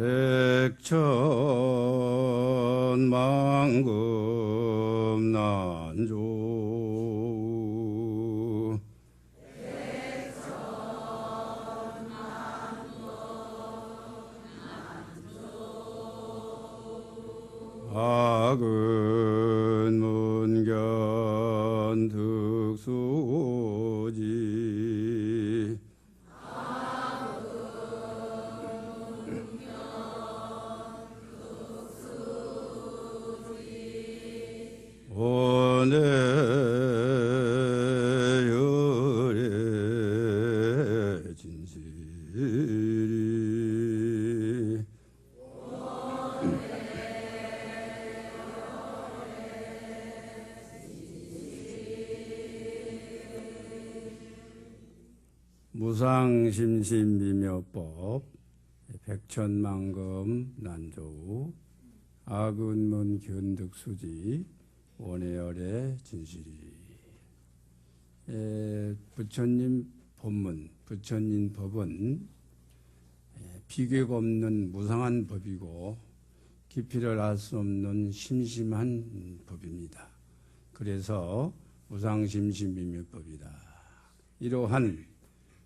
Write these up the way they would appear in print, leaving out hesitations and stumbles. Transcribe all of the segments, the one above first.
백천만금 난조 악은 문견 득수지 원의 열의 진실이 무상심심미묘법 백천만금 난조우 악은문 견득수지 원해열의 진실이. 부처님 법문, 부처님 법은 비교가 없는 무상한 법이고 깊이를 알 수 없는 심심한 법입니다. 그래서 무상심심미묘법이다. 이러한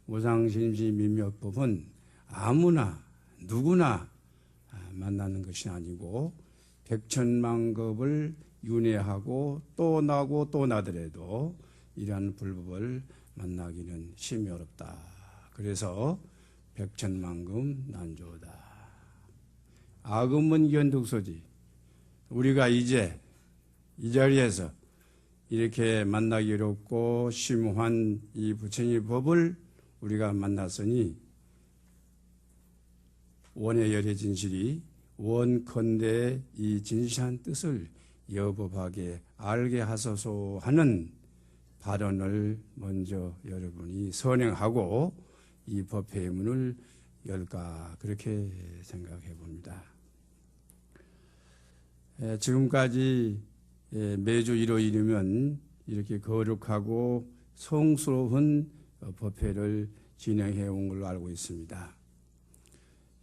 무상심심미묘법은 아무나 누구나 만나는 것이 아니고 백천만급을 윤회하고 또 나고 또 나더라도 이러한 불법을 만나기는 심히 어렵다. 그래서 백천만금 난조다. 악음은 견득소지. 우리가 이제 이 자리에서 이렇게 만나기 어렵고 심오한 이 부처님 법을 우리가 만났으니 원의 열의 진실이 원컨대 이 진실한 뜻을 여법하게 알게 하소서 하는 발언을 먼저 여러분이 선행하고 이 법회의 문을 열까 그렇게 생각해 봅니다. 지금까지 매주 일요일이면 이렇게 거룩하고 성스러운 법회를 진행해 온 걸로 알고 있습니다.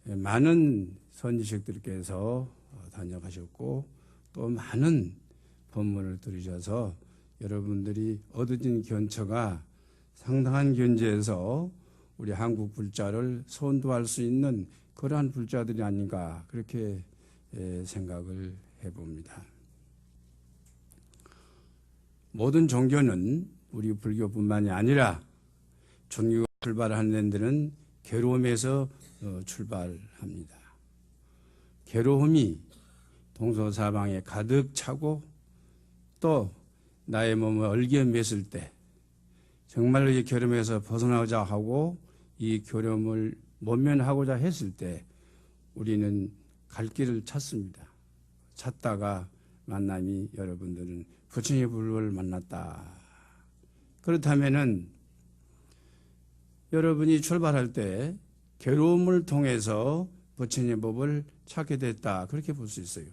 많은 선지식들께서 다녀가셨고 또 많은 법문을 들으셔서 여러분들이 얻으신 견처가 상당한 견제에서 우리 한국 불자를 선도할 수 있는 그러한 불자들이 아닌가 그렇게 생각을 해봅니다. 모든 종교는 우리 불교뿐만이 아니라 종교가 출발하는 데는 괴로움에서 출발합니다. 괴로움이 동서사방에 가득 차고 또 나의 몸을 얼개맸을 때 정말로 이 괴로움에서 벗어나고자 하고 이 괴로움을 모면하고자 했을 때 우리는 갈 길을 찾습니다. 찾다가 만남이 여러분들은 부처님의 불법을 만났다. 그렇다면은 여러분이 출발할 때 괴로움을 통해서 부처님의 법을 찾게 됐다. 그렇게 볼 수 있어요.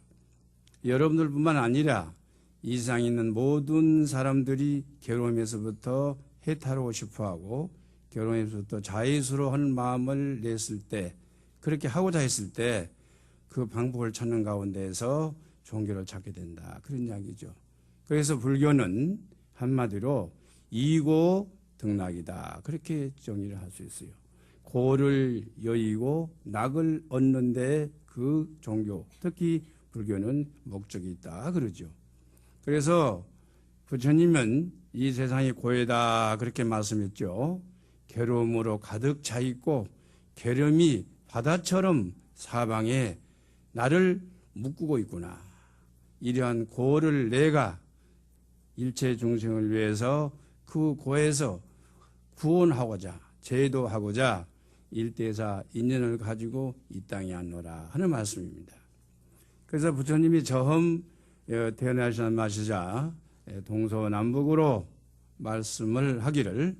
여러분들뿐만 아니라 이 세상에 있는 모든 사람들이 괴로움에서부터 해탈하고 싶어하고 괴로움에서부터 자유스러운 마음을 냈을 때 그렇게 하고자 했을 때 그 방법을 찾는 가운데에서 종교를 찾게 된다. 그런 이야기죠. 그래서 불교는 한마디로 이고 등락이다. 그렇게 정의를 할 수 있어요. 고를 여의고 낙을 얻는 데 그 종교, 특히 불교는 목적이 있다. 그러죠. 그래서 부처님은 이 세상이 고해다 그렇게 말씀했죠. 괴로움으로 가득 차 있고 괴로움이 바다처럼 사방에 나를 묶고 있구나. 이러한 고를 내가 일체 중생을 위해서 그 고에서 구원하고자 제도하고자 일대사 인연을 가지고 이 땅에 왔노라 하는 말씀입니다. 그래서 부처님이 처음 태어나시자마자 동서남북으로 말씀을 하기를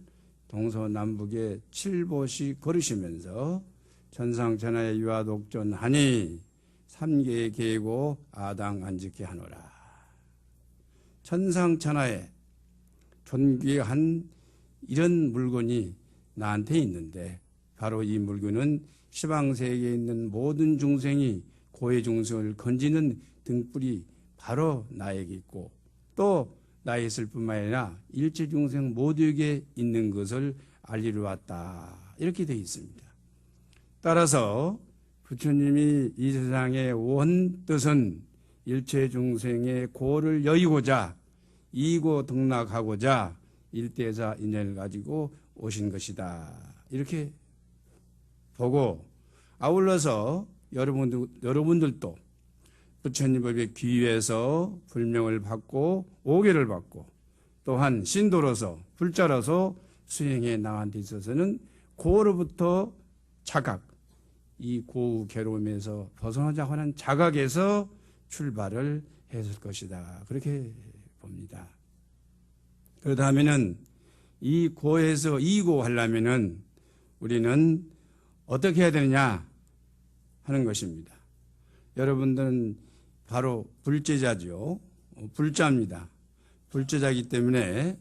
동서남북에 7보시 걸으시면서 천상천하에 유아독존하니 삼계에 계고 아당 안지케 하노라. 천상천하에 존귀한 이런 물건이 나한테 있는데 바로 이 물건은 시방세계에 있는 모든 중생이 고해 중생을 건지는 등불이 바로 나에게 있고 또 나에 있을 뿐만 아니라 일체 중생 모두에게 있는 것을 알리러 왔다. 이렇게 되어 있습니다. 따라서 부처님이 이 세상의 원 뜻은 일체 중생의 고를 여의고자 이고 등락하고자 일대사 인연을 가지고 오신 것이다. 이렇게 보고 아울러서 여러분들도 부처님 법에 귀해서 불명을 받고 오계를 받고 또한 신도로서 불자로서 수행해 나간 데 있어서는 고로부터 자각, 이 고우 괴로움에서 벗어나자고 하는 자각에서 출발을 했을 것이다. 그렇게 봅니다. 그렇다면은 이 고에서 이고하려면은 우리는 어떻게 해야 되느냐 하는 것입니다. 여러분들은 바로 불제자죠. 불자입니다. 불제자이기 때문에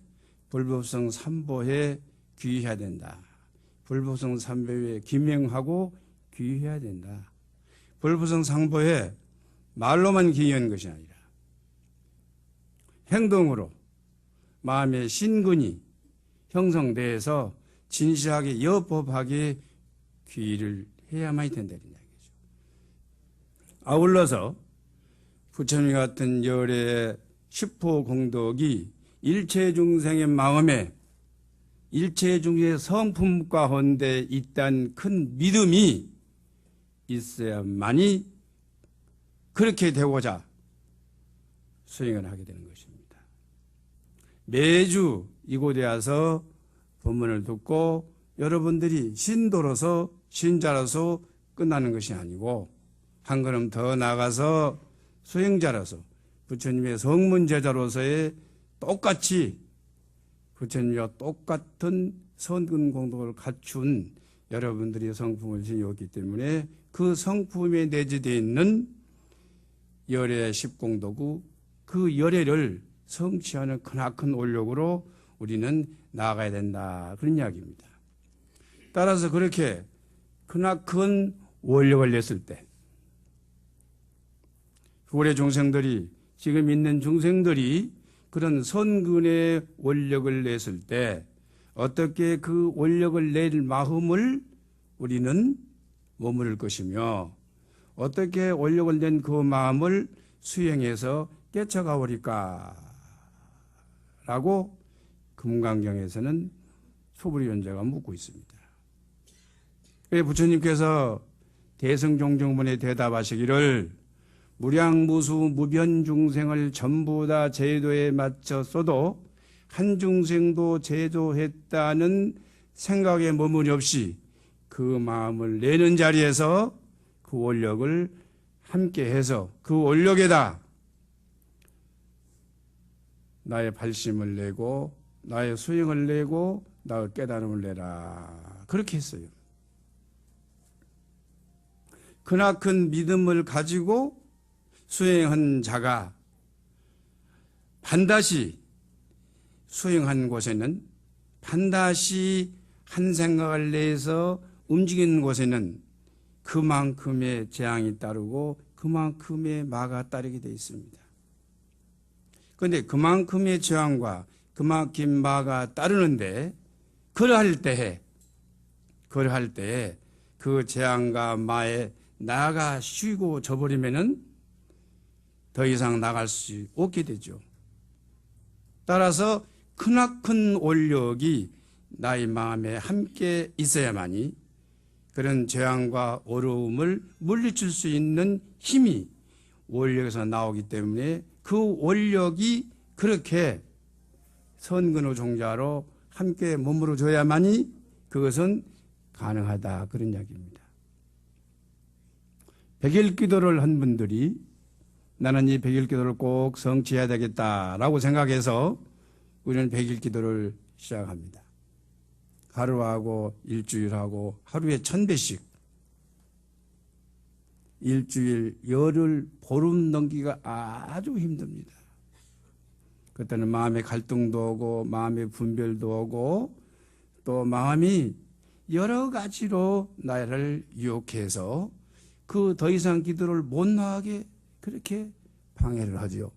불법성 삼보에 귀해야 된다. 불법성 삼보에 기명하고 귀해야 된다. 불법성 삼보에 말로만 귀한 것이 아니라 행동으로 마음의 신근이 형성돼서 진실하게 여법하게 귀의를 해야만이 된다는 이야기죠. 아울러서 부처님 같은 열의 10호 공덕이 일체 중생의 마음에 일체 중생의 성품 가운데 있다는 큰 믿음이 있어야만이 그렇게 되고자 수행을 하게 되는 것입니다. 매주 이곳에 와서 법문을 듣고 여러분들이 신도로서 신자로서 끝나는 것이 아니고 한 걸음 더 나가서 수행자로서 부처님의 성문제자로서의 똑같이 부처님과 똑같은 선근 공덕을 갖춘 여러분들이 성품을 지녔기 때문에 그 성품에 내재되어 있는 열의 10공덕우 그 열애를 성취하는 크나큰 올력으로 우리는 나아가야 된다. 그런 이야기입니다. 따라서 그렇게 크나큰 원력을 냈을 때 고래 중생들이 지금 있는 중생들이 그런 선근의 원력을 냈을 때 어떻게 그 원력을 낼 마음을 우리는 머무를 것이며 어떻게 원력을 낸 그 마음을 수행해서 깨쳐가 버릴까 라고 금강경에서는 소불위원자가 묻고 있습니다. 부처님께서 대승종정문에 대답하시기를 무량무수 무변 중생을 전부 다 제도에 맞췄어도 한 중생도 제도했다는 생각에 머무리 없이 그 마음을 내는 자리에서 그 원력을 함께 해서 그 원력에다 나의 발심을 내고 나의 수행을 내고 나의 깨달음을 내라. 그렇게 했어요. 크나큰 믿음을 가지고 수행한 자가 반드시 수행한 곳에는 반드시 한 생각을 내서 움직이는 곳에는 그만큼의 재앙이 따르고 그만큼의 마가 따르게 되어 있습니다. 그런데 그만큼의 재앙과 그만큼 마가 따르는데 그러할 때에 그 재앙과 마에 나가 쉬고 져버리면은 더 이상 나갈 수 없게 되죠. 따라서 크나큰 원력이 나의 마음에 함께 있어야만이 그런 재앙과 어려움을 물리칠 수 있는 힘이 원력에서 나오기 때문에 그 원력이 그렇게 선근의 종자로 함께 머무러 줘야만이 그것은 가능하다. 그런 이야기입니다. 백일기도를 한 분들이 나는 이 백일기도를 꼭 성취해야 되겠다라고 생각해서 우리는 백일기도를 시작합니다. 하루하고 일주일하고 하루에 1000배씩 일주일 열흘 보름 넘기가 아주 힘듭니다. 그때는 마음의 갈등도 오고 마음의 분별도 오고 또 마음이 여러 가지로 나를 유혹해서 그 더 이상 기도를 못 나가게 그렇게 방해를 하죠.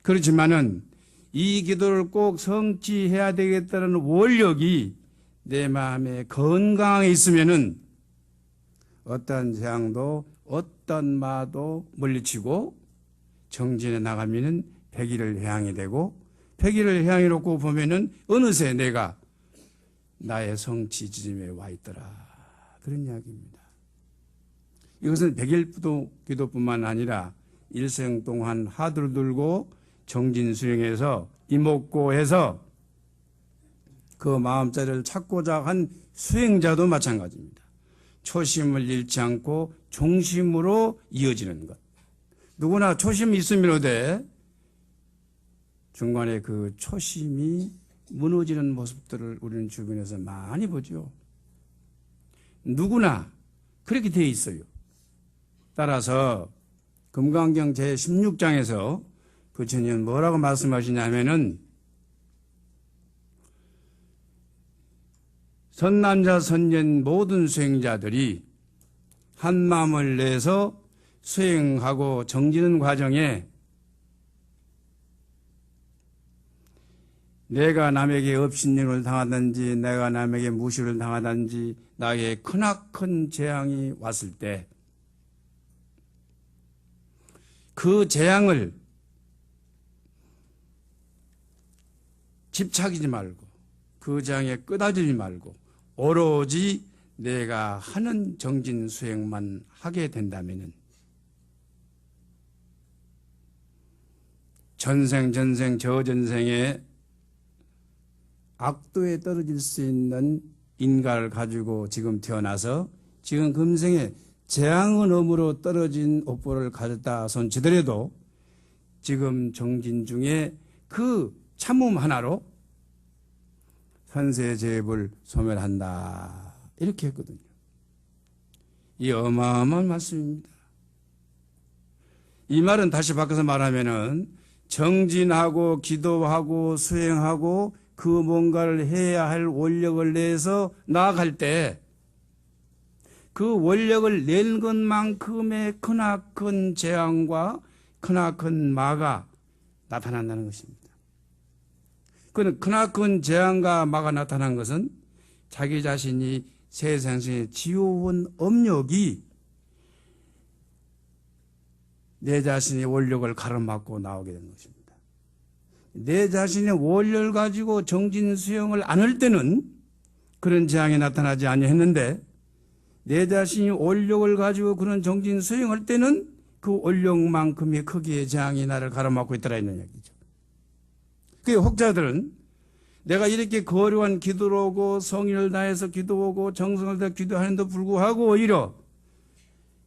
그렇지만은 이 기도를 꼭 성취해야 되겠다는 원력이 내 마음에 건강하게 있으면은 어떤 재앙도 어떤 마도 물리치고 정진해 나가면은 백일을 향해 되고 백일을 향해 놓고 보면은 어느새 내가 나의 성취 지점에 와 있더라. 그런 이야기입니다. 이것은 백일 기도뿐만 아니라 일생 동안 하두를 들고 정진 수행해서 이목고해서 그 마음자리를 찾고자 한 수행자도 마찬가지입니다. 초심을 잃지 않고 중심으로 이어지는 것. 누구나 초심이 있으면 어때? 중간에 그 초심이 무너지는 모습들을 우리는 주변에서 많이 보죠. 누구나 그렇게 되어 있어요. 따라서 금강경 제16장에서 부처님은 뭐라고 말씀하시냐면은 선남자 선년 모든 수행자들이 한 마음을 내서 수행하고 정지는 과정에 내가 남에게 업신여를 당하든지 내가 남에게 무시를 당하든지 나에게 크나큰 재앙이 왔을 때 그 재앙을 집착이지 말고 그 재앙에 끄다지지 말고 오로지 내가 하는 정진 수행만 하게 된다면은 전생 저전생에 악도에 떨어질 수 있는 인가를 가지고 지금 태어나서 지금 금생에 재앙의 넘으로 떨어진 옥보를 가졌다 손치더라도 지금 정진 중에 그 참음 하나로 현세제입을 소멸한다 이렇게 했거든요. 이 어마어마한 말씀입니다. 이 말은 다시 바꿔서 말하면은 정진하고 기도하고 수행하고 그 뭔가를 해야 할 원력을 내서 나아갈 때 그 원력을 낸 것만큼의 크나큰 재앙과 크나큰 마가 나타난다는 것입니다. 그 크나큰 재앙과 마가 나타난 것은 자기 자신이 세상에 지어온 업력이 내 자신의 원력을 가로막고 나오게 된 것입니다. 내 자신의 원력을 가지고 정진 수행을 안 할 때는 그런 재앙이 나타나지 아니했는데 내 자신이 원력을 가지고 그런 정진 수행할 때는 그 원력만큼의 크기의 재앙이 나를 가로막고 있더라 있는 얘기죠. 그 혹자들은 내가 이렇게 거룩한 기도를 하고 성의를 다해서 기도하고 정성을 다해 기도하는데도 불구하고 오히려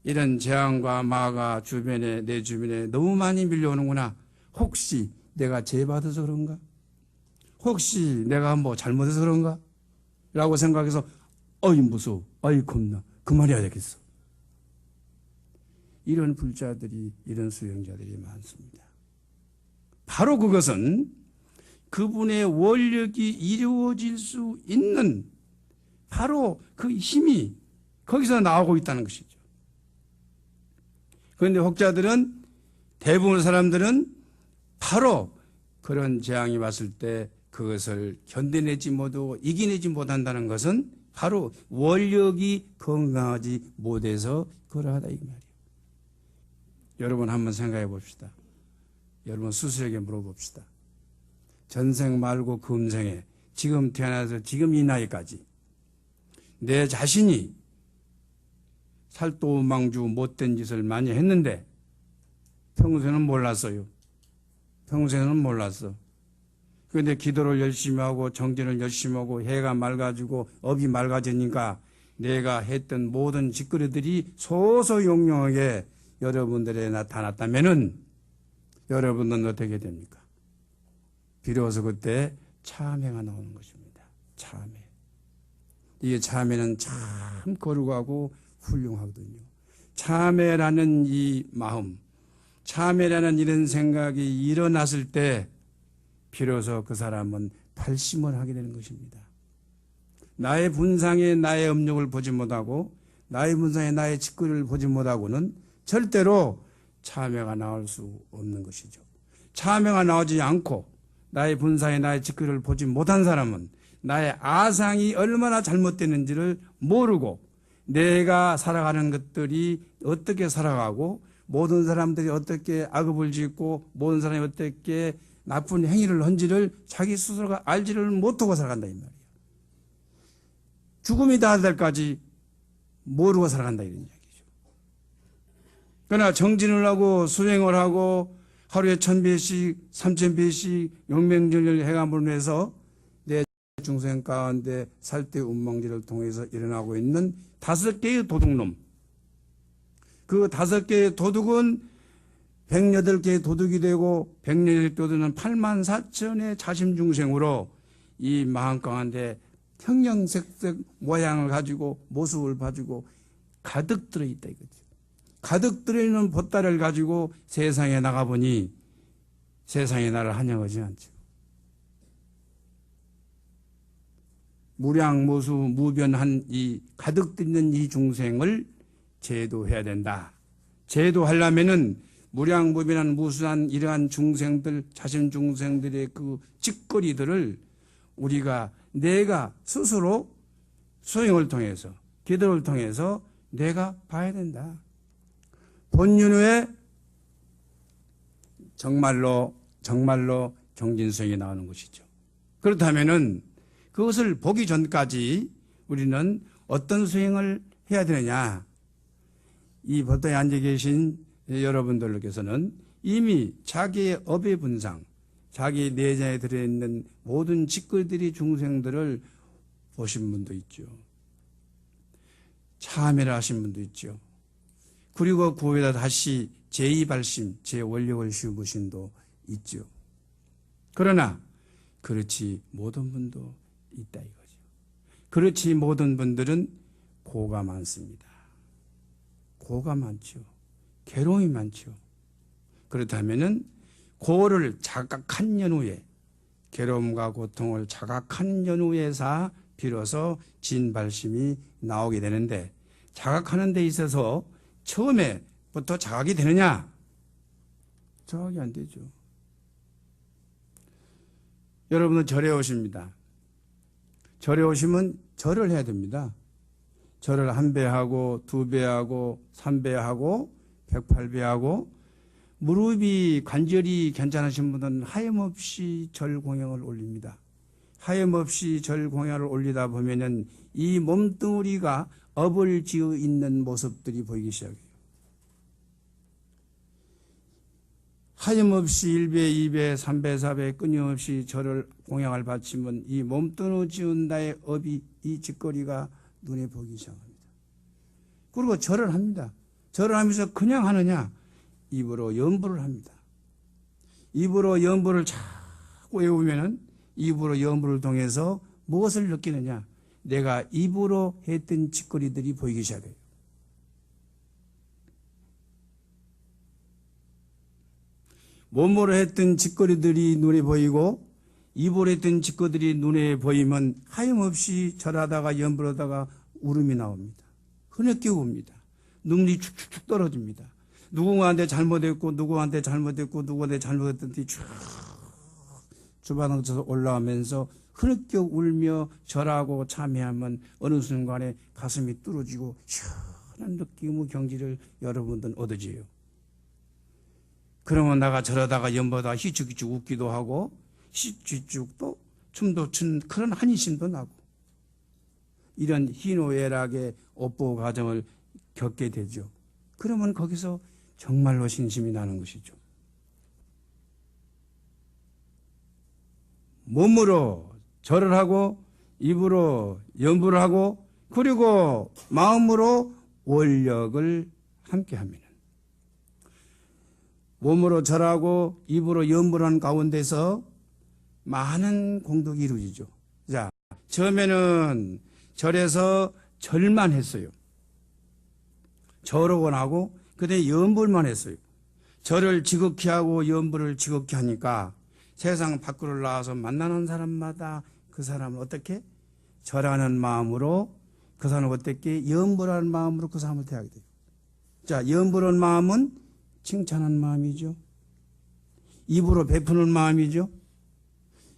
이런 재앙과 마가 내 주변에 너무 많이 밀려오는구나. 혹시 내가 죄 받아서 그런가? 혹시 내가 뭐 잘못해서 그런가? 라고 생각해서 어이 무서워, 어이 겁나, 그만해야 되겠어. 이런 불자들이, 이런 수행자들이 많습니다. 바로 그것은 그분의 원력이 이루어질 수 있는 바로 그 힘이 거기서 나오고 있다는 것이죠. 그런데 혹자들은, 대부분의 사람들은 바로 그런 재앙이 왔을 때 그것을 견뎌내지 못하고 이겨내지 못한다는 것은 바로 원력이 건강하지 못해서 그러하다 이 말이에요. 여러분 한번 생각해 봅시다. 여러분 스스로에게 물어봅시다. 전생 말고 금생에 지금 태어나서 지금 이 나이까지 내 자신이 살도망주 못된 짓을 많이 했는데 평소에는 몰랐어요. 평소에는 몰랐어. 그런데 기도를 열심히 하고 정진을 열심히 하고 해가 맑아지고 업이 맑아지니까 내가 했던 모든 짓거리들이 소소용용하게 여러분들에 나타났다면은 여러분은 어떻게 됩니까? 비로소 그때 참회가 나오는 것입니다. 참회. 이게 참회는 참 거룩하고 훌륭하거든요. 참회라는 이 마음, 참회라는 이런 생각이 일어났을 때 비로소 그 사람은 발심을 하게 되는 것입니다. 나의 분상에 나의 업력을 보지 못하고 나의 분상에 나의 직거리를 보지 못하고는 절대로 참회가 나올 수 없는 것이죠. 참회가 나오지 않고 나의 분상에 나의 직거리를 보지 못한 사람은 나의 아상이 얼마나 잘못됐는지를 모르고 내가 살아가는 것들이 어떻게 살아가고 모든 사람들이 어떻게 악업을 짓고 모든 사람이 어떻게 나쁜 행위를 한지를 자기 스스로가 알지를 못하고 살아간다 이 말이에요. 죽음이 닿을 때까지 모르고 살아간다 이런 이야기죠. 그러나 정진을 하고 수행을 하고 하루에 1000배씩 3000배씩 용맹전을 해감으로 해서 내 중생 가운데 살대 운명지를 통해서 일어나고 있는 5개의 도둑놈, 그 5개의 도둑은 108개의 도둑이 되고 108개의 도둑은 84,000의 자심중생으로 이 마음 가운데 형형색색 모양을 가지고 모습을 가지고 가득 들어있다 이거죠. 가득 들어있는 보따리를 가지고 세상에 나가보니 세상에 나를 환영하지 않죠. 무량무수 무변한 이 가득 들있는 이 중생을 제도해야 된다. 제도하려면은 무량무변한 무수한 이러한 중생들, 자신 중생들의 그 짓거리들을 우리가 내가 스스로 수행을 통해서 기도를 통해서 내가 봐야 된다. 본윤후에 정말로 경진수행이 나오는 것이죠. 그렇다면은 그것을 보기 전까지 우리는 어떤 수행을 해야 되느냐? 이 보도에 앉아 계신 여러분들께서는 이미 자기의 업의 분상, 자기 내장에 들어있는 모든 짓거리들이 중생들을 보신 분도 있죠. 참회를 하신 분도 있죠. 그리고 그 후에다 다시 제2발심, 제 원력을 씌우신 분도 있죠. 그러나 그렇지 모든 분도 있다 이거죠. 그렇지 모든 분들은 고가 많습니다. 고가 많죠. 괴로움이 많죠. 그렇다면은 고를 자각한 연후에 괴로움과 고통을 자각한 연후에서 비로소 진발심이 나오게 되는데 자각하는 데 있어서 처음에부터 자각이 되느냐? 자각이 안 되죠. 여러분은 절에 오십니다. 절에 오시면 절을 해야 됩니다. 절을 1배 하고 2배 하고 3배 하고 108배 하고 무릎이 관절이 괜찮으신 분은 하염없이 절 공양을 올립니다. 하염없이 절 공양을 올리다 보면은 이 몸뚱이가 업을 지어 있는 모습들이 보이기 시작해요. 하염없이 1배, 2배, 3배, 4배 끊임없이 절을 공양을 바치면 이 몸뚱이 지은 나의 업이 이 짓거리가 눈에 보이기 시작합니다. 그리고 절을 합니다. 절을 하면서 그냥 하느냐? 입으로 염불을 합니다. 입으로 염불을 자꾸 외우면은 입으로 염불을 통해서 무엇을 느끼느냐? 내가 입으로 했던 짓거리들이 보이기 시작해요. 몸으로 했던 짓거리들이 눈에 보이고 입으로 했던 짓거리들이 눈에 보이면 하염없이 절하다가 염불하다가 울음이 나옵니다. 흐느끼 웁니다. 눈물이 축축축 떨어집니다. 누구한테 잘못했고 누구한테 잘못했고 누구한테 잘못했던지 쭉 주방에서 올라오면서 흐느껴 울며 절하고 참회하면 어느 순간에 가슴이 뚫어지고 시원한 느낌의 경지를 여러분들은 얻어져요. 그러면 나가 절하다가 염보다 희죽희죽 웃기도 하고 희죽희죽 또 춤도 춘 그런 한이심도 나고 이런 희노애락의 업보 과정을 겪게 되죠. 그러면 거기서 정말로 신심이 나는 것이죠. 몸으로 절을 하고 입으로 염불을 하고 그리고 마음으로 원력을 함께 합니다. 몸으로 절하고 입으로 염불하는 가운데서 많은 공덕이 이루어지죠. 자, 처음에는 절에서 절만 했어요. 절하곤 하고 그때 염불만 했어요. 절을 지극히 하고 염불을 지극히 하니까 세상 밖으로 나와서 만나는 사람마다 그 사람은 어떻게? 절하는 마음으로 그 사람은 어떻게 염불하는 마음으로 그 사람을 대하게 돼요. 자, 염불한 마음은 칭찬하는 마음이죠. 입으로 베푸는 마음이죠.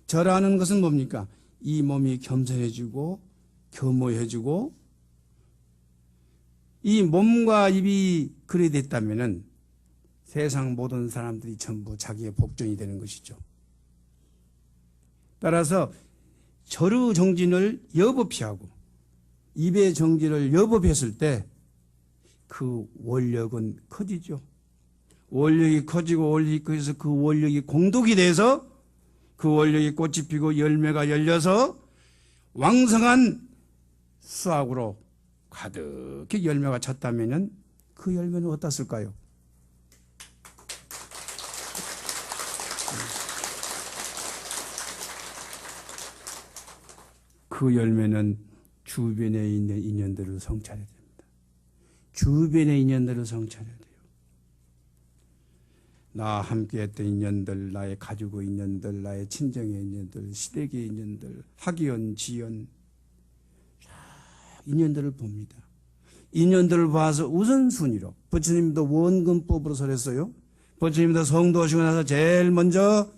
절하는 것은 뭡니까? 이 몸이 겸손해지고 겸허해지고 이 몸과 입이 그래 됐다면은 세상 모든 사람들이 전부 자기의 복종이 되는 것이죠. 따라서 절의 정진을 여법히 하고 입의 정진을 여법했을 때 그 원력은 커지죠. 원력이 커지고 원력이 커져서 그 원력이 공덕이 돼서 그 원력이 꽃이 피고 열매가 열려서 왕성한 수확으로 가득히 열매가 찼다면 그 열매는 어떻을까요? 그 열매는 주변에 있는 인연들을 성찰해야 됩니다. 주변의 인연들을 성찰해야 돼요. 나와 함께했던 인연들, 나의 가지고 인연들, 나의 친정의 인연들, 시댁의 인연들, 학연, 지연, 인연들을 봅니다. 인연들을 봐서 우선순위로 부처님도 원근법으로 설했어요. 부처님도 성도 하시고 나서 제일 먼저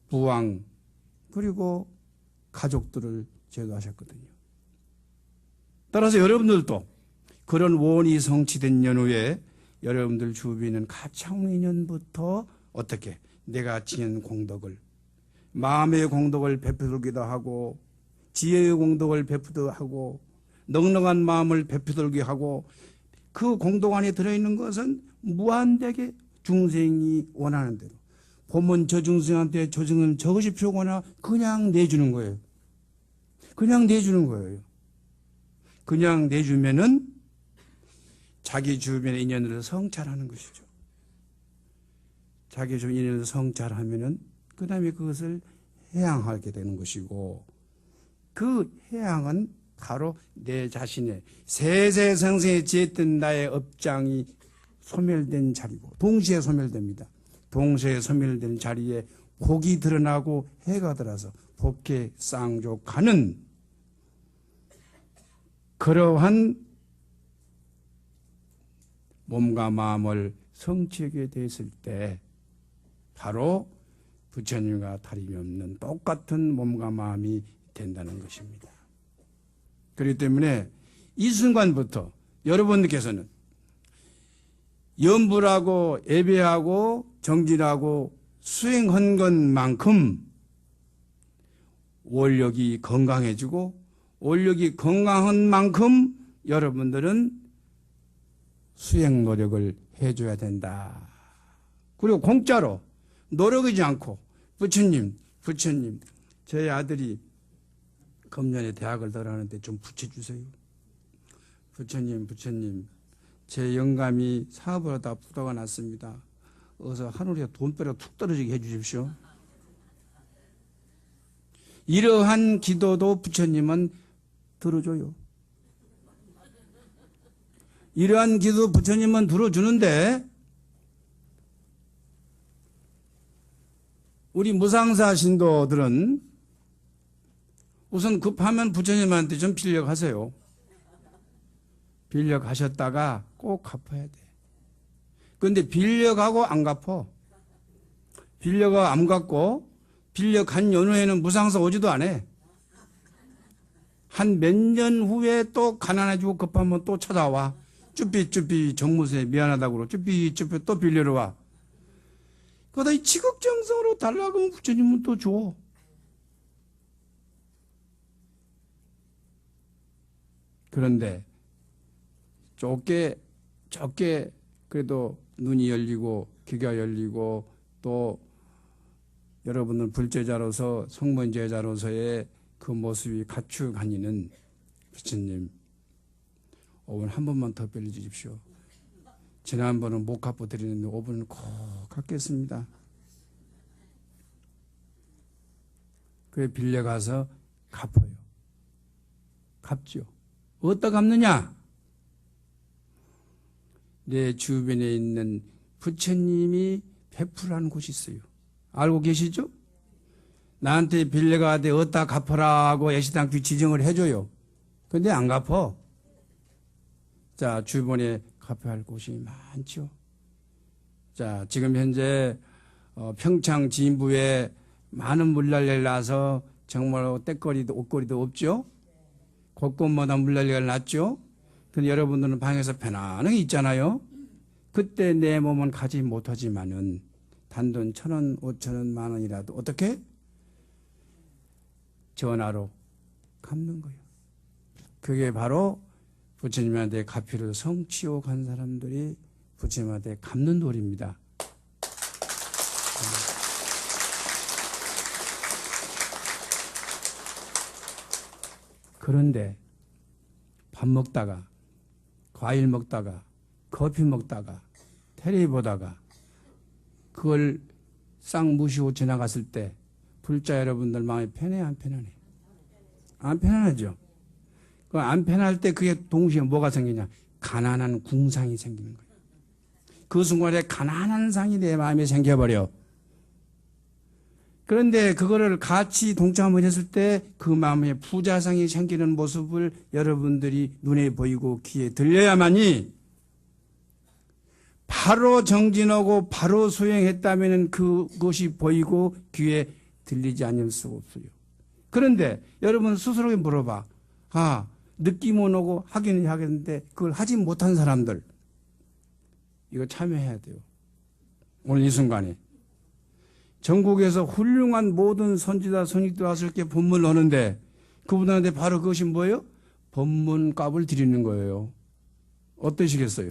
부왕 그리고 가족들을 제도하셨거든요. 따라서 여러분들도 그런 원이 성취된 연후에 여러분들 주변에 가차없는 인연부터 어떻게 내가 지은 공덕을 마음의 공덕을 베풀기도 하고 지혜의 공덕을 베푸기도 하고 넉넉한 마음을 베푸게 하고 그 공덕 안에 들어있는 것은 무한되게 중생이 원하는 대로 보면 저 중생한테 저 중생은 저것이 필요하거나 그냥 내주는 거예요. 그냥 내주는 거예요. 그냥 내주면은 자기 주변의 인연으로 성찰하는 것이죠. 자기 주변의 인연으로 성찰하면은 그 다음에 그것을 해양하게 되는 것이고 그 해양은 바로 내 자신의 세세성생에 지었던 나의 업장이 소멸된 자리고 동시에 소멸됩니다. 동시에 소멸된 자리에 복이 드러나고 해가 들어서 복해 쌍족하는 그러한 몸과 마음을 성취하게 됐을 때 바로 부처님과 다름이 없는 똑같은 몸과 마음이 된다는 것입니다. 그렇기 때문에 이 순간부터 여러분께서는 염불하고 예배하고 정진하고 수행한 것만큼 원력이 건강해지고 원력이 건강한 만큼 여러분들은 수행 노력을 해줘야 된다. 그리고 공짜로 노력하지 않고 부처님 저희 아들이 금년에 대학을 들어가는데 좀 붙여주세요. 부처님 제 영감이 사업을 하다 부도가 났습니다. 어서 하늘에 돈벼락 툭 떨어지게 해주십시오. 이러한 기도도 부처님은 들어줘요. 이러한 기도 부처님은 들어주는데 우리 무상사 신도들은 우선 급하면 부처님한테 좀 빌려가세요. 빌려가셨다가 꼭 갚아야 돼. 그런데 빌려가고 안 갚어. 빌려가 안 갚고 빌려간 연후에는 무상사 오지도 안 해. 한 몇 년 후에 또 가난해지고 급하면 또 찾아와. 쭈삐 정무사에 미안하다고 그러고 쭈삐 또 빌려러 와. 그러다 이 지극정성으로 달라고 하면 부처님은 또 줘. 그런데 적게 그래도 눈이 열리고 귀가 열리고 또 여러분은 불제자로서 성문제자로서의 그 모습이 갖추가니는 부처님 오늘 한 번만 더 빌려주십시오. 지난번은 못 갚아드리는데 5분은 꼭 갚겠습니다. 그래 빌려가서 갚아요. 갚죠. 어디다 갚느냐? 내 주변에 있는 부처님이 베풀하는 곳이 있어요. 알고 계시죠? 나한테 빌려가 돼 어디다 갚아라 하고 애시당초 지정을 해줘요. 근데 안 갚어. 자, 주변에 갚아야 할 곳이 많죠. 자, 지금 현재 평창 진부에 많은 물난리가 나서 정말 떼거리도 옷거리도 없죠. 곳곳마다 물난리가 났죠. 근데 여러분들은 방에서 편안하게 있잖아요. 그때 내 몸은 가지 못하지만은 단돈 1,000원, 5,000원, 10,000원이라도 어떻게? 전화로 갚는 거예요. 그게 바로 부처님한테 갚기를 성취하고 간 사람들이 부처님한테 갚는 도리입니다. 그런데 밥 먹다가 과일 먹다가 커피 먹다가 텔레비 보다가 그걸 싹 무시하고 지나갔을 때 불자 여러분들 마음이 편해 안 편하네? 안 편안하죠? 그 안 편할 때 그게 동시에 뭐가 생기냐? 가난한 궁상이 생기는 거예요. 그 순간에 가난한 상이 내 마음에 생겨버려. 그런데 그거를 같이 동참을 했을 때 그 마음에 부자상이 생기는 모습을 여러분들이 눈에 보이고 귀에 들려야만이 바로 정진하고 바로 수행했다면 그것이 보이고 귀에 들리지 않을 수가 없어요. 그런데 여러분 스스로에게 물어봐. 느낌은 오고 하기는 하겠는데 그걸 하지 못한 사람들 이거 참여해야 돼요. 오늘 이 순간에 전국에서 훌륭한 모든 선지자 선익들 와서 이렇게 법문을 하는데 그분한테 바로 그것이 뭐예요? 법문값을 드리는 거예요. 어떠시겠어요?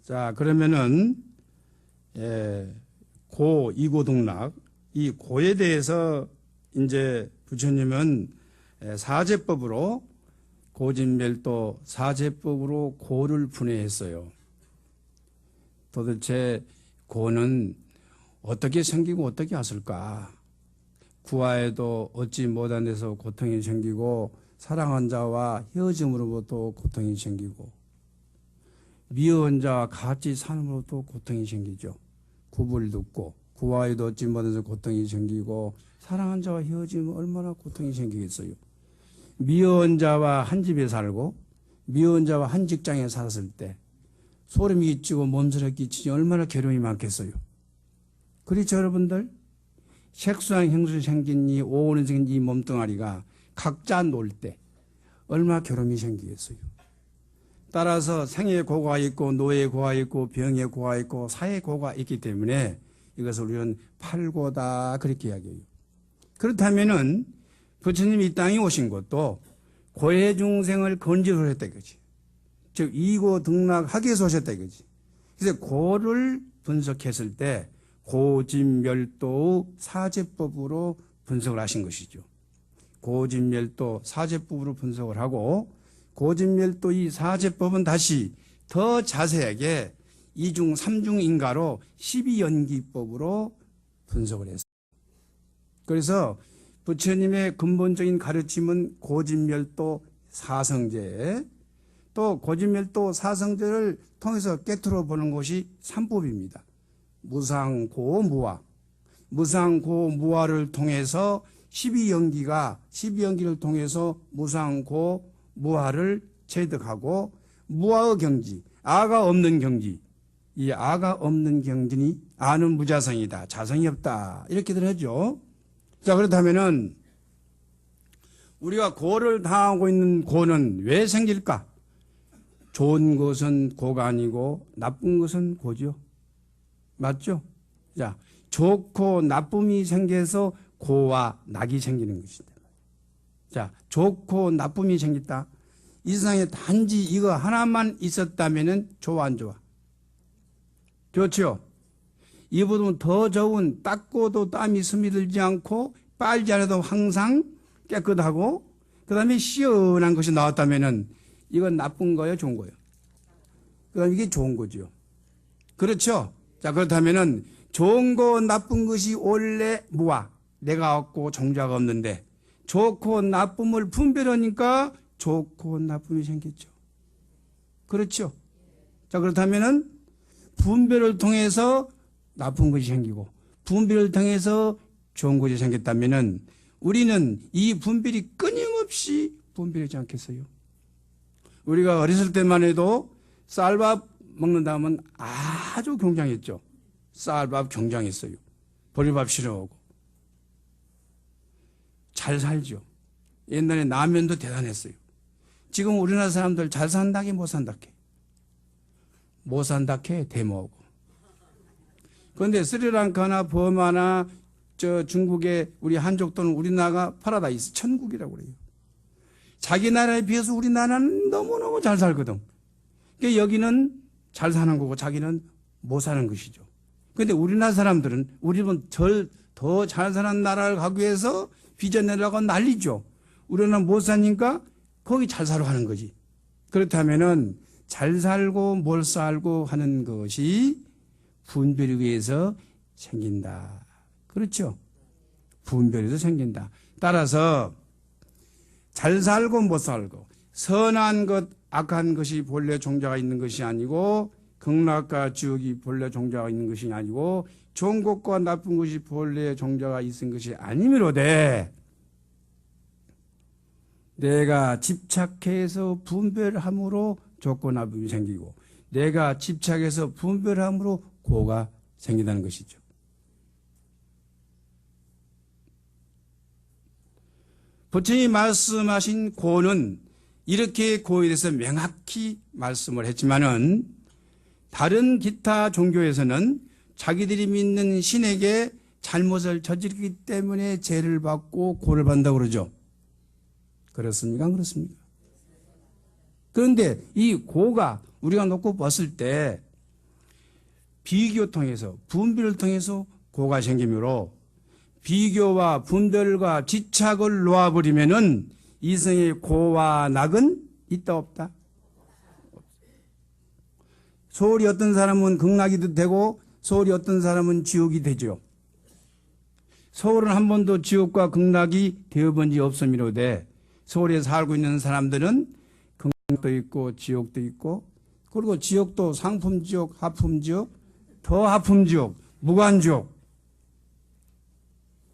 자, 그러면은 고, 이고등락 이 고에 대해서 이제 부처님은 사제법으로 고진멸도 사제법으로 고를 분해했어요. 도대체 고는 어떻게 생기고 어떻게 왔을까? 구하에도 얻지 못한 데서 고통이 생기고 사랑한 자와 헤어짐으로부터 고통이 생기고 미워한 자와 같이 삶으로부터 고통이 생기죠. 구불 듣고 구하에도 얻지 못한 데서 고통이 생기고 사랑한 자와 헤어지면 얼마나 고통이 생기겠어요. 미워한 자와 한 집에 살고 미워한 자와 한 직장에 살았을 때 소름이 끼치고 몸살이 끼치니 얼마나 괴로움이 많겠어요. 그렇죠 여러분들? 색수한 형수 생긴 이 오온이 생긴 이 몸뚱아리가 각자 놀 때 얼마나 괴로움이 생기겠어요. 따라서 생의 고가 있고 노의 고가 있고 병의 고가 있고 사의 고가 있기 때문에 이것을 우리는 팔고다 그렇게 이야기해요. 그렇다면은 부처님이 이 땅에 오신 것도 고해 중생을 건지러 오셨다 이거지. 즉 이고 등락하기 위해서 오셨다 이거지. 그래서 고를 분석했을 때 고진멸도의 사제법으로 분석을 하신 것이죠. 고진멸도 사제법으로 분석을 하고 고진멸도 이 사제법은 다시 더 자세하게 이중 삼중인가로 12연기법으로 분석을 했어요. 그래서 부처님의 근본적인 가르침은 고진멸도 사성제, 또 고진멸도 사성제를 통해서 깨트려 보는 것이 삼법입니다. 무상고무화, 무상고무화를 통해서 12연기를 통해서 무상고무화를 체득하고 무아의 경지, 아가 없는 경지, 이 아가 없는 경지니 아는 무자성이다, 자성이 없다 이렇게들 하죠. 자, 그렇다면은 우리가 고를 당하고 있는 고는 왜 생길까? 좋은 것은 고가 아니고 나쁜 것은 고죠. 맞죠? 자, 좋고 나쁨이 생겨서 고와 낙이 생기는 것입니다. 자, 좋고 나쁨이 생겼다. 이 세상에 단지 이거 하나만 있었다면은 좋아 안 좋아? 좋죠? 이보다 더 좋은 닦고도 땀이 스며들지 않고 빨지 않아도 항상 깨끗하고 그 다음에 시원한 것이 나왔다면은 이건 나쁜 거예요? 좋은 거예요? 그럼 이게 좋은 거죠. 그렇죠? 자, 그렇다면은 좋은 거 나쁜 것이 원래 무아. 내가 없고 종자가 없는데 좋고 나쁨을 분별하니까 좋고 나쁨이 생겼죠. 그렇죠? 자, 그렇다면은 분별을 통해서 나쁜 것이 생기고 분별을 통해서 좋은 것이 생겼다면은 우리는 이 분별이 끊임없이 분별하지 않겠어요? 우리가 어렸을 때만 해도 쌀밥 먹는다 하면 아주 경장했죠. 쌀밥 경장했어요. 보리밥 싫어하고. 잘 살죠. 옛날에 라면도 대단했어요. 지금 우리나라 사람들 잘 산다게 못 산다게. 못 산다게 대모하고. 그런데 스리랑카나 버마나 저 중국의 우리 한족 또는 우리나라가 파라다이스 천국이라고 그래요. 자기 나라에 비해서 우리나라는 너무너무 잘 살거든. 그러니까 여기는 잘 사는 거고 자기는 못 사는 것이죠. 그런데 우리나라 사람들은 우리는 더 잘 사는 나라를 가기 위해서 빚어내려고 난리죠. 우리는 못 사니까 거기 잘 살고 하는 거지. 그렇다면은 잘 살고 못 살고 하는 것이 분별에 의해서 생긴다. 그렇죠? 분별에서 생긴다. 따라서 잘 살고 못 살고 선한 것, 악한 것이 본래 종자가 있는 것이 아니고 극락과 지옥이 본래 종자가 있는 것이 아니고 좋은 것과 나쁜 것이 본래 종자가 있는 것이 아니므로되 내가 집착해서 분별함으로 좋고 나쁨이 생기고 내가 집착해서 분별함으로 고가 생긴다는 것이죠. 부처님이 말씀하신 고는 이렇게 고에 대해서 명확히 말씀을 했지만은 다른 기타 종교에서는 자기들이 믿는 신에게 잘못을 저지르기 때문에 죄를 받고 고를 받는다고 그러죠. 그렇습니까? 안 그렇습니까? 그런데 이 고가 우리가 놓고 봤을 때 비교 통해서 분별을 통해서 고가 생기므로 비교와 분별과 집착을 놓아버리면은 이성의 고와 낙은 있다 없다? 소홀히 어떤 사람은 극락이 되고 소홀히 어떤 사람은 지옥이 되죠. 소홀은 한 번도 지옥과 극락이 되어본 적이 없음이로되 소홀에 살고 있는 사람들은 극락도 있고 지옥도 있고 그리고 지옥도 상품지옥, 하품지옥, 더 하품지옥, 무관지옥.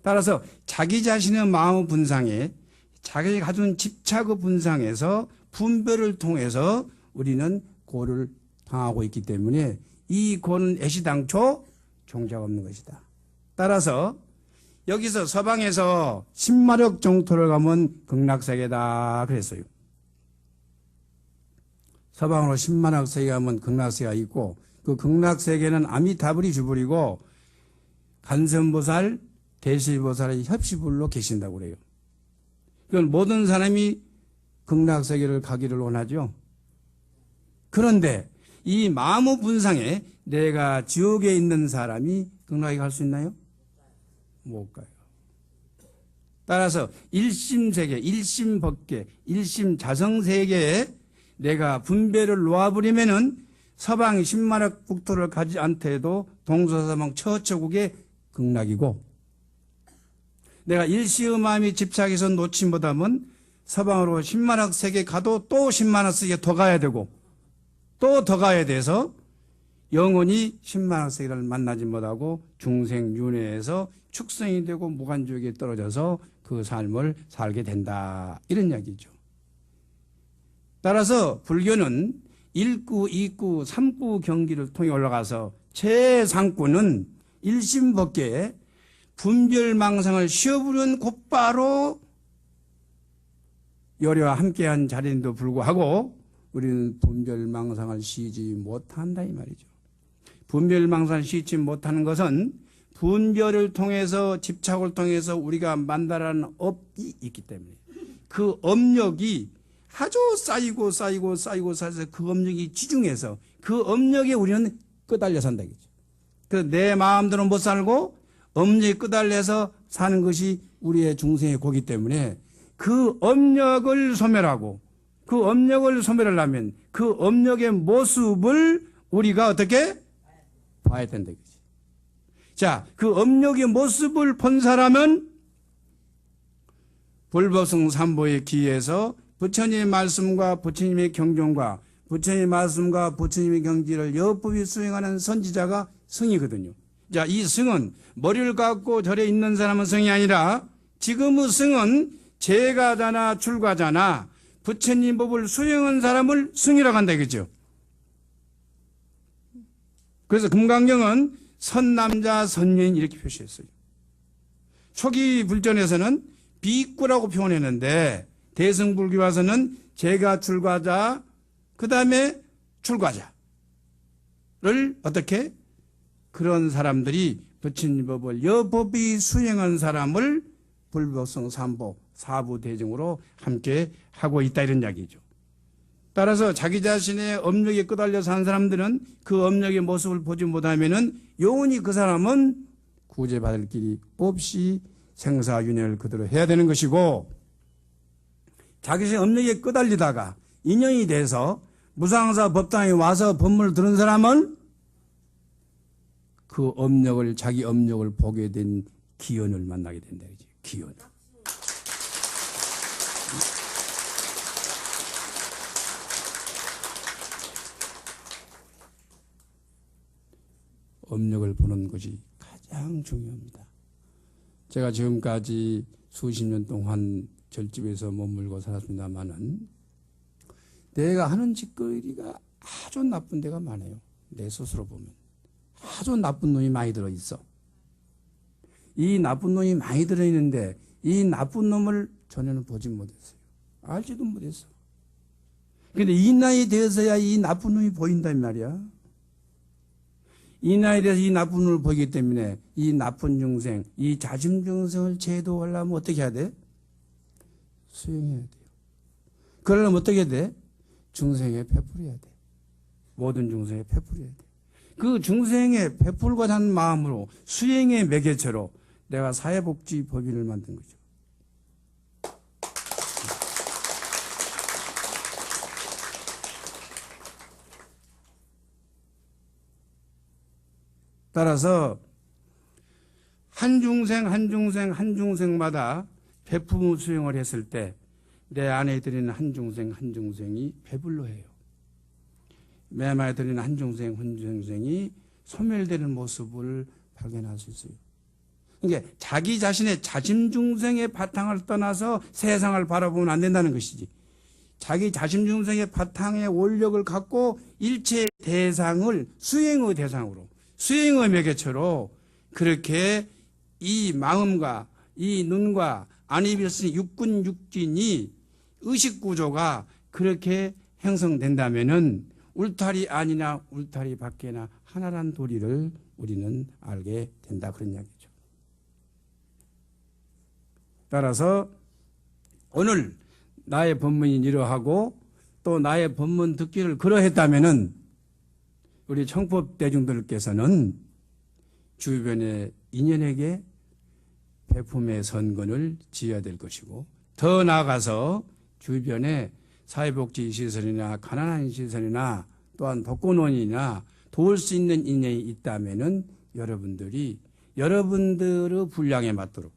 따라서 자기 자신의 마음 분상에 자기가 가진 집착의 분상에서 분별을 통해서 우리는 고를 당하고 있기 때문에 이 고는 애시당초 종자가 없는 것이다. 따라서 여기서 서방에서 10마력 정토를 가면 극락세계다 그랬어요. 서방으로 10마력 세계 가면 극락세계가 있고 그 극락세계는 아미타불이 주불이고 간선보살, 대실보살의 협시불로 계신다고 그래요. 그건 모든 사람이 극락세계를 가기를 원하죠. 그런데 이 마음의 분상에 내가 지옥에 있는 사람이 극락에 갈 수 있나요? 못 가요. 따라서 일심세계, 일심법계, 일심자성세계에 내가 분별을 놓아버리면은 서방 10마력 국토를 가지 않더라도 동서서방 처처국의 극락이고 내가 일시의 마음이 집착해서 놓친 못하면 서방으로 10마력 세계 가도 또 10마력 세계 더 가야 되고 또 더 가야 돼서 영원히 10마력 세계를 만나지 못하고 중생윤회에서 축생이 되고 무간지옥에 떨어져서 그 삶을 살게 된다. 이런 이야기죠. 따라서 불교는 1구, 2구, 3구 경기를 통해 올라가서 최상구는 일심법계에 분별망상을 쉬어부는 곧바로 열애와 함께한 자리인데도 불구하고 우리는 분별망상을 쉬지 못한다 이 말이죠. 분별망상을 쉬지 못하는 것은 분별을 통해서 집착을 통해서 우리가 만나라는 업이 있기 때문에 그 업력이 아주 쌓이고 쌓여서 그 업력이 지중해서 그 업력에 우리는 끄달려 산다 이거죠. 그래서 내 마음대로 못 살고 업력에 끄달려서 사는 것이 우리의 중생의 고기 때문에 그 업력을 소멸하고 그 업력을 소멸하려면 그 업력의 모습을 우리가 어떻게 봐야 된다 이거지. 자, 그 업력의 모습을 본 사람은 불법성 삼보에 기해서 부처님의 말씀과 부처님의 경전과 부처님의 말씀과 부처님의 경지를 여법이 수행하는 선지자가 성이거든요. 자, 이 성은 머리를 갖고 절에 있는 사람은 성이 아니라 지금의 성은 제가자나 출가자나 부처님 법을 수행한 사람을 성이라고 한다 이거죠. 그래서 금강경은 선남자 선여인 이렇게 표시했어요. 초기 불전에서는 비익구라고 표현했는데 대승불교 와서는 제가 출가자 그 다음에 출가자를 어떻게 그런 사람들이 부처님 법을 여법이 수행한 사람을 불법성 삼보 사부 대중으로 함께 하고 있다 이런 이야기죠. 따라서 자기 자신의 업력에 끄달려 산 사람들은 그 업력의 모습을 보지 못하면은 영원히 그 사람은 구제받을 길이 없이 생사윤회를 그대로 해야 되는 것이고, 자기 자신의 업력에 끄달리다가 인연이 돼서 무상사 법당에 와서 법문을 들은 사람은 그 업력을 자기 업력을 보게 된 기연을 만나게 된다. 기연. 업력을 보는 것이 가장 중요합니다. 제가 지금까지 수십 년 동안 절집에서 머물고 살았습니다마는 내가 하는 짓거리가 아주 나쁜 데가 많아요. 내 스스로 보면 아주 나쁜 놈이 많이 들어있어. 이 나쁜 놈이 많이 들어있는데 이 나쁜 놈을 전에는 보지 못했어요. 알지도 못했어. 근데 이 나이 되어서야 이 나쁜 놈이 보인단 말이야. 이 나이에 대해서 이 나쁜 놈을 보이기 때문에 이 나쁜 중생, 이 자심 중생을 제도하려면 어떻게 해야 돼? 수행해야 돼요. 그러려면 어떻게 해야 돼? 중생에 베풀어야 돼. 모든 중생에 베풀어야 돼. 그 중생에 베풀고자 하는 마음으로 수행의 매개체로 내가 사회복지 법인을 만든 거죠. 따라서 한 중생마다 베품 수행을 했을 때 내 안에 들이는 한 중생이 배불러 해요. 내 안에 들이는 한 중생이 소멸되는 모습을 발견할 수 있어요. 그러니까 자기 자신의 자심중생의 바탕을 떠나서 세상을 바라보면 안 된다는 것이지. 자기 자심중생의 바탕의 원력을 갖고 일체 대상을 수행의 대상으로, 수행의 매개체로 그렇게 이 마음과 이 눈과 안에 비었으니 육군 육진이 의식구조가 그렇게 형성된다면은 울타리 안이나 울타리 밖에나 하나란 도리를 우리는 알게 된다 그런 이야기죠. 따라서 오늘 나의 법문이 이러하고 또 나의 법문 듣기를 그러했다면은 우리 청법 대중들께서는 주변의 인연에게 베품의 선근을 지어야 될 것이고, 더 나아가서 주변에 사회복지시설이나 가난한 시설이나 또한 독거노인이나 도울 수 있는 인연이 있다면은 여러분들이 여러분들의 분량에 맞도록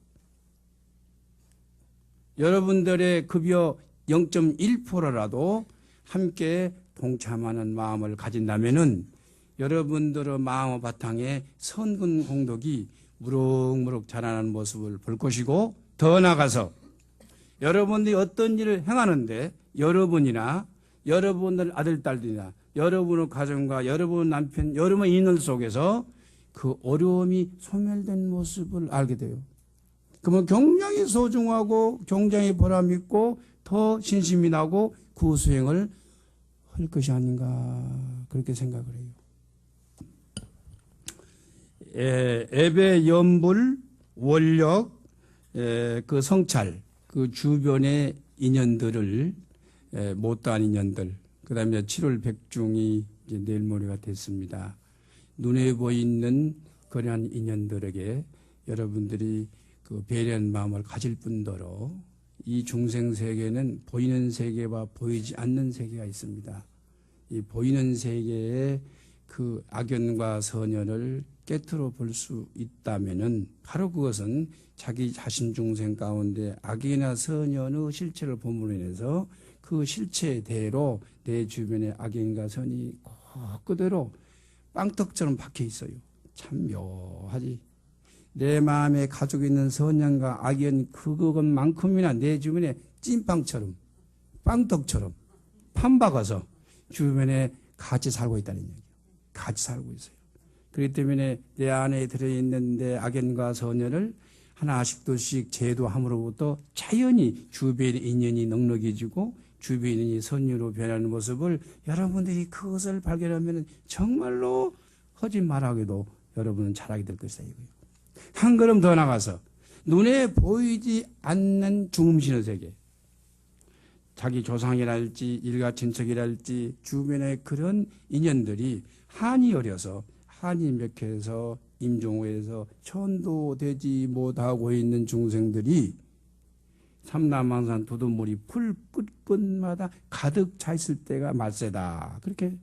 여러분들의 급여 0.1%라도 함께 동참하는 마음을 가진다면은 여러분들의 마음 바탕에 선근 공덕이 무럭무럭 자라나는 모습을 볼 것이고, 더 나아가서 여러분들이 어떤 일을 행하는데 여러분이나 여러분들 아들, 딸들이나 여러분의 가정과 여러분 남편, 여러분의 인연 속에서 그 어려움이 소멸된 모습을 알게 돼요. 그러면 굉장히 소중하고 굉장히 보람있고 더 신심이 나고 그 수행을 할 것이 아닌가 그렇게 생각을 해요. 예배, 연불, 원력, 그 성찰, 그 주변의 인연들을 못다한 인연들, 그 다음에 7월 백중이 이제 내일 모레가 됐습니다. 눈에 보이는 그러한 인연들에게 여러분들이 그 배려한 마음을 가질 뿐더러 이 중생 세계는 보이는 세계와 보이지 않는 세계가 있습니다. 이 보이는 세계의 그 악연과 선연을 깨트려 볼 수 있다면은 바로 그것은 자기 자신 중생 가운데 악이나 선연의 실체를 본으로 인해서 그 그 실체대로 내 주변에 악인과 선이 그대로 빵떡처럼 박혀 있어요. 참 묘하지. 내 마음에 가지고 있는 선량과 악연 그것만큼이나 내 주변에 찐빵처럼 빵떡처럼 판박아서 주변에 같이 살고 있다는 얘기예요. 같이 살고 있어요. 그렇기 때문에 내 안에 들어있는 내 악연과 선연을 하나씩도씩 제도함으로부터 자연히 주변의 인연이 넉넉해지고 주변이 선유로 변하는 모습을 여러분들이 그것을 발견하면 정말로 거짓말하기도 여러분은 잘하게 될 것이다 이거예요. 한 걸음 더 나가서 눈에 보이지 않는 중음신의 세계, 자기 조상이랄지 일가 친척이랄지 주변의 그런 인연들이 한이 어려서 한이 맥혀서 임종호에서 천도되지 못하고 있는 중생들이 삼남항산 두둔물이 풀 끝끝마다 가득 차 있을 때가 말세다. 그렇게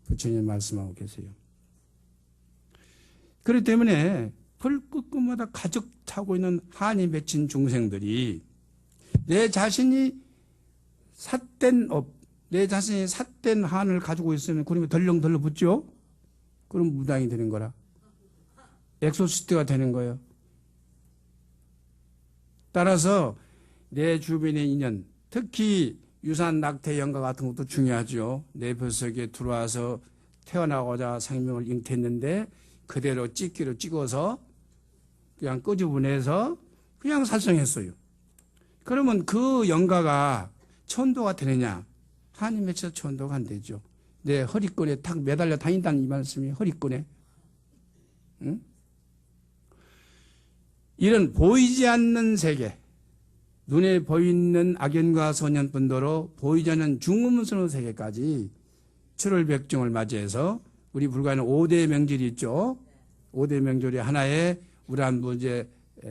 부처님 말씀하고 계세요. 그렇기 때문에 풀 끝끝마다 가득 차고 있는 한이 맺힌 중생들이 내 자신이 삿된 업, 내 자신이 삿된 한을 가지고 있으면 그러면 덜렁덜렁 붙죠? 그럼 무당이 되는 거라. 엑소시스트가 되는 거예요. 따라서 내 주변의 인연, 특히 유산, 낙태, 영가 같은 것도 중요하죠. 내 뱃속에 들어와서 태어나고자 생명을 잉태했는데 그대로 찍기로 찍어서 그냥 끄집어내서 그냥 살성했어요. 그러면 그 영가가 천도가 되느냐? 한이 맺혀서 천도가 안 되죠. 내 허리끈에 탁 매달려 다닌다는 이 말씀이 허리끈에. 응? 이런 보이지 않는 세계, 눈에 보이는 악연과 소년뿐더러 보이지 않는 중음스러운 세계까지 7월 백중을 맞이해서 우리 불가는 5대 명절이 있죠. 5대 명절이 하나에 우란부제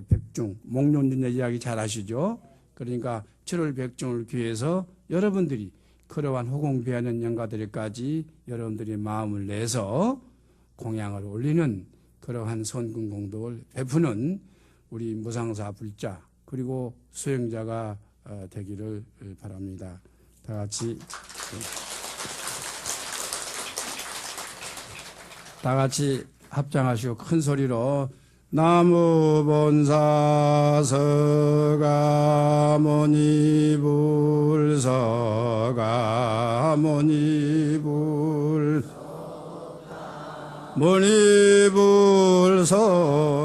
백중, 목련준자 이야기 잘 아시죠. 그러니까 7월 백중을 기해서 여러분들이 그러한 호공비하는 영가들까지 여러분들이 마음을 내서 공양을 올리는 그러한 선근공덕을 베푸는 우리 무상사 불자 그리고 수행자가 되기를 바랍니다. 다 같이 합장하시고 큰 소리로 나무 본사 서가모니불 서가모니불 모니불 서